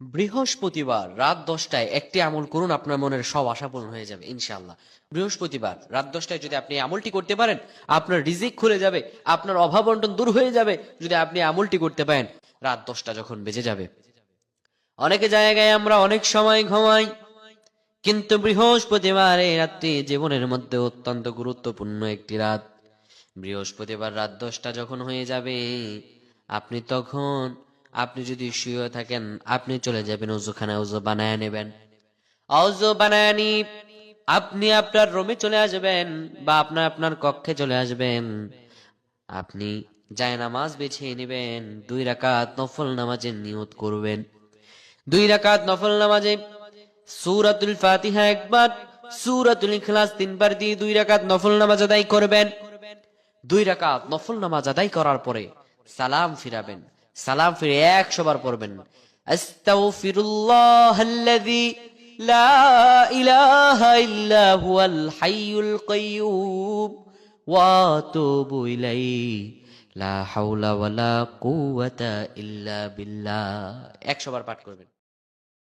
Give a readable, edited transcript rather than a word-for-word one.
বৃহস্পতিবার রাত 10টায় একটি আমল করুন, আপনার মনের সব আশা পূরণ হয়ে যাবে ইনশাআল্লাহ। বৃহস্পতিবার রাত 10টায় যদি আপনি আমলটি করতে পারেন, আপনার রিজিক খুলে যাবে, আপনার অভাব অনটন দূর হয়ে যাবে যদি আপনি আমলটি করতে পারেন রাত 10টা যখন বেজে যাবে। অনেকে জায়গায় আমরা অনেক সময় ঘুমাই, কিন্তু বৃহস্পতিবার এই রাতটি জীবনের মধ্যে অত্যন্ত গুরুত্বপূর্ণ একটি রাত। বৃহস্পতিবার রাত 10টা যখন হয়ে যাবে, আপনি তখন, আপনি যদি শুয়ে থাকেন, আপনি চলে যাবেন অজুখানা, অজু বানায় নেবেন। অজু বানায় নি আপনি আপনার রুমে চলে আসবেন বা আপনার আপনার কক্ষে চলে আসবেন। আপনি জায়নামাজ বিছিয়ে নেবেন, 2 রাকাত নফল নামাজের নিয়ত করবেন। 2 রাকাত নফল নামাজে সূরাতুল ফাতিহা একবার, সূরাতুল ইখলাস 3বার দিয়ে 2 রাকাত নফল নামাজ আদায় করবেন। 2 রাকাত নফল নামাজ আদায় করার পরে সালাম ফিরাবেন। সালাম ফিরে 100 বার পড়বেন, আস্তাগফিরুল্লাহাল্লাযী লা ইলাহা ইল্লা হুয়াল হাইয়ুল কাইয়্যুম ওয়া আতুবু ইলাইহি লা হাওলা ওয়ালা কুওয়াতা ইল্লা বিল্লাহ। 100 বার পাঠ করবেন।